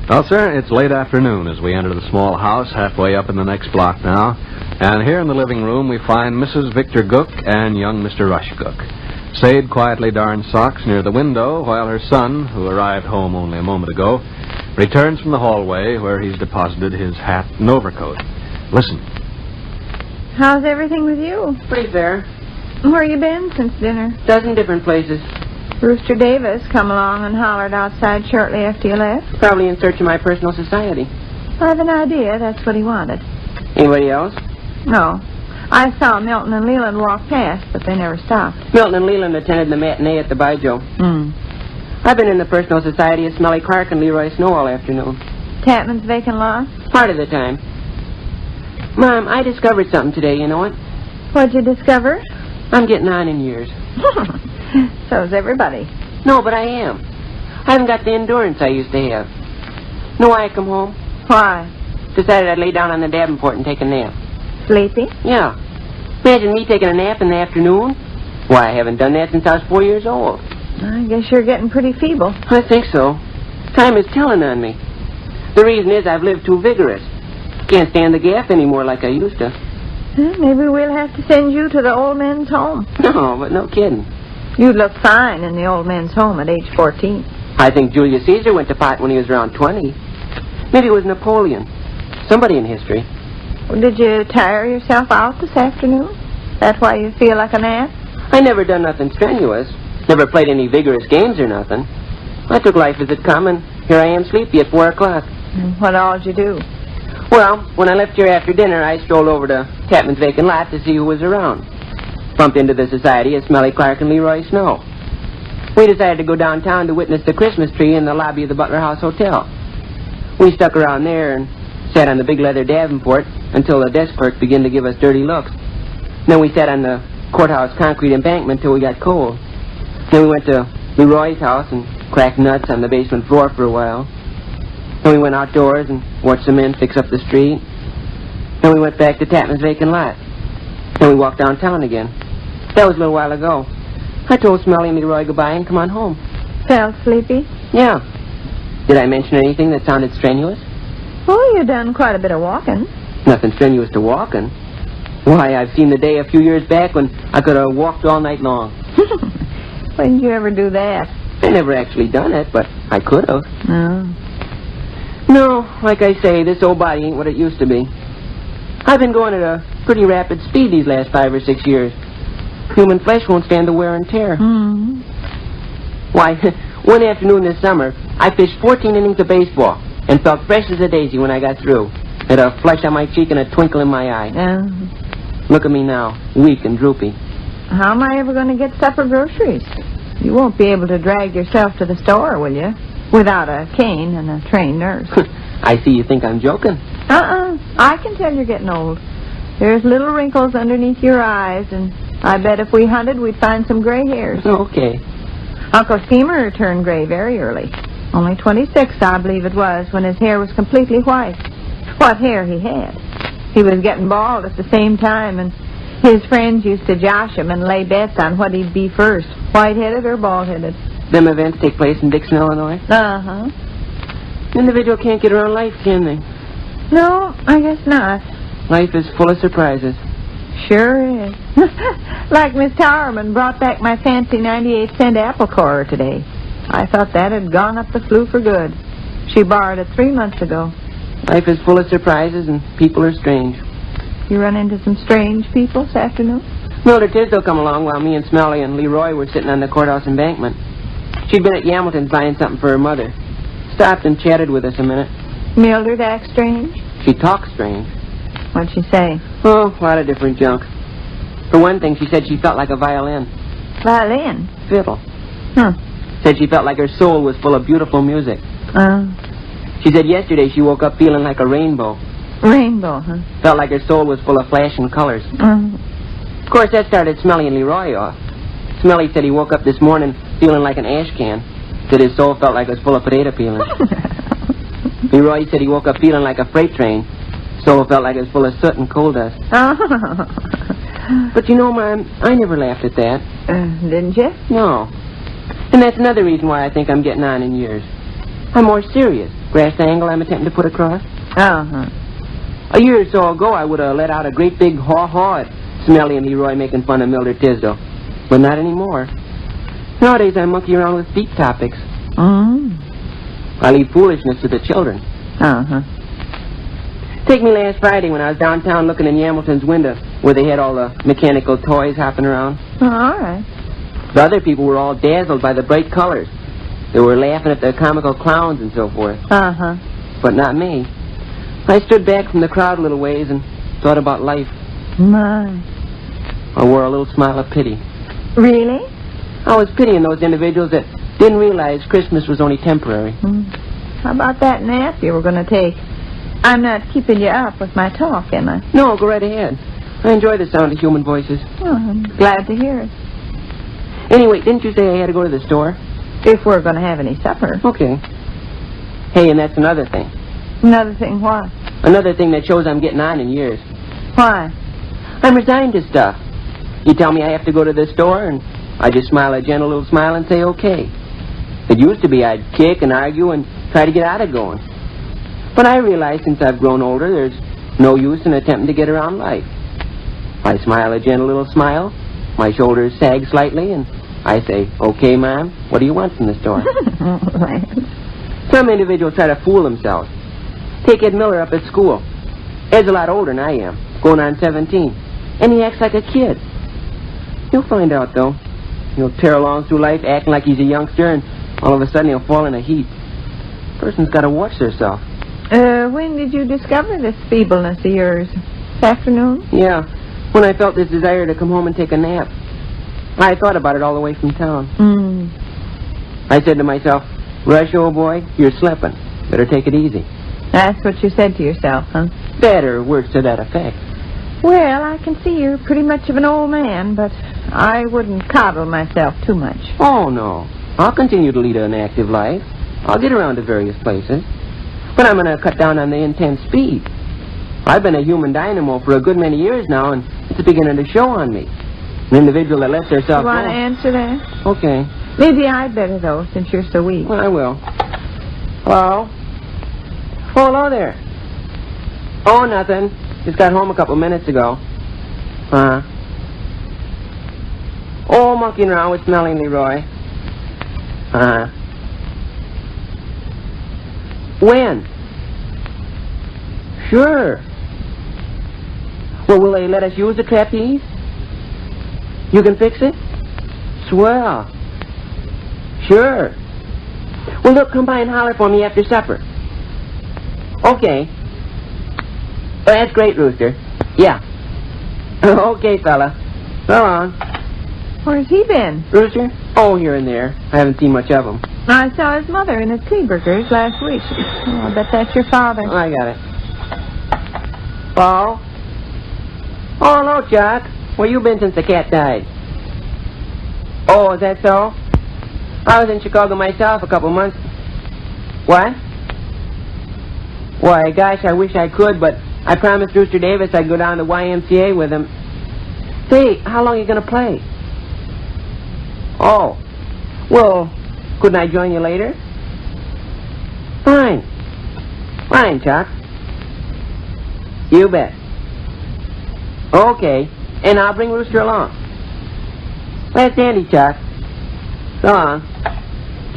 Well, sir, it's late afternoon as we enter the small house halfway up in the next block now. And here in the living room we find Mrs. Victor Gook and young Mr. Rush Gook. Sade quietly darns socks near the window while her son, who arrived home only a moment ago, returns from the hallway where he's deposited his hat and overcoat. Listen. How's everything with you? Pretty fair. Where you been since dinner? Dozen different places. Rooster Davis come along and hollered outside shortly after you left. Probably in search of my personal society. I have an idea that's what he wanted. Anybody else? No. I saw Milton and Leland walk past, but they never stopped. Milton and Leland attended the matinee at the Bijo. I've been in the personal society of Smelly Clark and Leroy Snow all afternoon. Tapman's vacant lot? Part of the time. Mom, I discovered something today, you know it? What'd you discover? I'm getting on in years. So's everybody. No, but I am. I haven't got the endurance I used to have. Know why I come home? Why? Decided I'd lay down on the Davenport and take a nap. Sleepy? Yeah. Imagine me taking a nap in the afternoon. Why, I haven't done that since I was 4 years old. I guess you're getting pretty feeble. I think so. Time is telling on me. The reason is I've lived too vigorous. Can't stand the gaff anymore like I used to. Maybe we'll have to send you to the old men's home. No, but no kidding. You'd look fine in the old men's home at age 14. I think Julius Caesar went to pot when he was around 20. Maybe it was Napoleon. Somebody in history. Well, did you tire yourself out this afternoon? That's why you feel like a nap? I never done nothing strenuous. Never played any vigorous games or nothing. I took life as it come, and here I am sleepy at 4 o'clock. What all'd you do? Well, when I left here after dinner, I strolled over to Tapman's vacant lot to see who was around. Bumped into the society of Smelly Clark and Leroy Snow. We decided to go downtown to witness the Christmas tree in the lobby of the Butler House Hotel. We stuck around there and sat on the big leather Davenport until the desk clerk began to give us dirty looks. Then we sat on the courthouse concrete embankment till we got cold. Then we went to Leroy's house and cracked nuts on the basement floor for a while. Then we went outdoors and watched the men fix up the street. Then we went back to Tapman's vacant lot. Then we walked downtown again. That was a little while ago. I told Smelly and Leroy goodbye and come on home. Felt sleepy? Yeah. Did I mention anything that sounded strenuous? Oh, you done quite a bit of walking. Nothing strenuous to walking. Why, I've seen the day a few years back when I could have walked all night long. When did you ever do that? I never actually done it, but I could have. Oh. No, like I say, this old body ain't what it used to be. I've been going at a pretty rapid speed these last 5 or 6 years. Human flesh won't stand the wear and tear. Why, one afternoon this summer, I fished 14 innings of baseball and felt fresh as a daisy when I got through. Had a flush on my cheek and a twinkle in my eye. Look at me now, weak and droopy. How am I ever going to get supper groceries? You won't be able to drag yourself to the store, will you? Without a cane and a trained nurse. I see you think I'm joking. I can tell you're getting old. There's little wrinkles underneath your eyes, and I bet if we hunted, we'd find some gray hairs. Okay. Uncle Schemer turned gray very early. Only 26, I believe it was, when his hair was completely white. What hair he had. He was getting bald at the same time, and his friends used to josh him and lay bets on what he'd be first, white-headed or bald-headed. Them events take place in Dixon, Illinois? Uh-huh. Individual can't get around life, can they? No, I guess not. Life is full of surprises. Sure is. Like Miss Towerman brought back my fancy 98-cent apple corer today. I thought that had gone up the flue for good. She borrowed it 3 months ago. Life is full of surprises, and people are strange. You run into some strange people this afternoon? Mildred Tisdale come along while me and Smelly and Leroy were sitting on the courthouse embankment. She'd been at Yamilton's buying something for her mother. Stopped and chatted with us a minute. Mildred acts strange? She talks strange. What'd she say? Oh, a lot of different junk. For one thing, she said she felt like a violin. Violin? Fiddle. Huh. Said she felt like her soul was full of beautiful music. She said yesterday she woke up feeling like a rainbow. Rainbow, huh? Felt like her soul was full of flashing colors. Of course, that started Smelly and Leroy off. Smelly said he woke up this morning feeling like an ash can. Said his soul felt like it was full of potato peelings. Leroy said he woke up feeling like a freight train. Soul felt like it was full of soot and coal dust. But you know, Mom, I never laughed at that. Didn't you? No. And that's another reason why I think I'm getting on in years. I'm more serious, brass angle I'm attempting to put across? Uh-huh. A year or so ago, I would have let out a great big haw-haw at Smelly and Leroy making fun of Mildred Tisdale. But not anymore. Nowadays, I monkey around with deep topics. I leave foolishness to the children. Uh-huh. Take me last Friday when I was downtown looking in Yamilton's window where they had all the mechanical toys hopping around. Oh, all right. The other people were all dazzled by the bright colors. They were laughing at the comical clowns and so forth. Uh-huh. But not me. I stood back from the crowd a little ways and thought about life. My. I wore a little smile of pity. Really? I was pitying those individuals that didn't realize Christmas was only temporary. How about that nap you were going to take? I'm not keeping you up with my talk, am I? No, go right ahead. I enjoy the sound of human voices. Oh, I'm glad to hear it. Anyway, didn't you say I had to go to the store? If we're going to have any supper. Okay. Hey, and that's another thing. Another thing what? Another thing that shows I'm getting on in years. Why? I'm resigned to stuff. You tell me I have to go to the store, and I just smile a gentle little smile and say okay. It used to be I'd kick and argue and try to get out of going. But I realize since I've grown older, there's no use in attempting to get around life. I smile a gentle little smile, my shoulders sag slightly, and I say, okay, Mom, what do you want from the store? Some individuals try to fool themselves. Take Ed Miller up at school. Ed's a lot older than I am, going on 17, and he acts like a kid. You'll find out, though. He'll tear along through life acting like he's a youngster, and all of a sudden he'll fall in a heap. Person's got to watch themselves. When did you discover this feebleness of yours? This afternoon? Yeah, when I felt this desire to come home and take a nap. I thought about it all the way from town. I said to myself, Rush, old boy, you're slipping. Better take it easy. That's what you said to yourself, huh? That or words to that effect. Well, I can see you're pretty much of an old man, but I wouldn't coddle myself too much. Oh, no. I'll continue to lead an active life. I'll get around to various places. But I'm going to cut down on the intense speed. I've been a human dynamo for a good many years now, and it's beginning to show on me. An individual that lets herself You want to answer that? Okay. Maybe I'd better, though, since you're so weak. Well, I will. Hello? Oh, hello there. Oh, nothing. Just got home a couple minutes ago. Oh, monkeying around with Smelly and Leroy. When? Sure. Well, will they let us use the trapeze? You can fix it? Swell. Sure. Well, look, come by and holler for me after supper. Okay. Oh, that's great, Rooster. Yeah. Okay, fella. So long. Where's he been? Rooster? Oh, here and there. I haven't seen much of him. I saw his mother in his Klebergers last week. Oh, I bet that's your father. Oh, I got it. Paul? Oh, hello, Chuck. Where you been since the cat died? Oh, is that so? I was in Chicago myself a couple months. What? Why, gosh, I wish I could, but I promised Rooster Davis I'd go down to YMCA with him. Say, how long are you going to play? Oh. Well, couldn't I join you later? Fine. Fine, Chuck. You bet. Okay. And I'll bring Rooster along. That's Andy, Chuck. So long.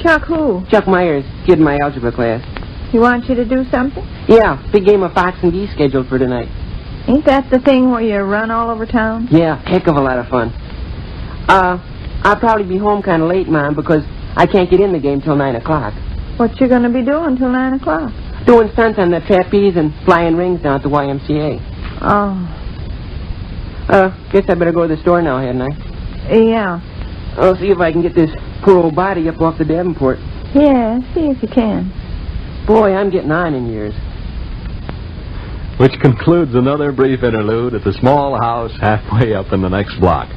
Chuck who? Chuck Myers, kid in my algebra class. He wants you to do something? Yeah, big game of fox and geese scheduled for tonight. Ain't that the thing where you run all over town? Yeah, heck of a lot of fun. I'll probably be home kind of late, Mom, because I can't get in the game till 9 o'clock. What you going to be doing till 9 o'clock? Doing stunts on the trapeze and flying rings down at the YMCA. Oh. Guess I better go to the store now, hadn't I? Yeah. I'll see if I can get this poor old body up off the Davenport. Yeah, see if you can. Boy, I'm getting on in years. Which concludes another brief interlude at the small house halfway up in the next block.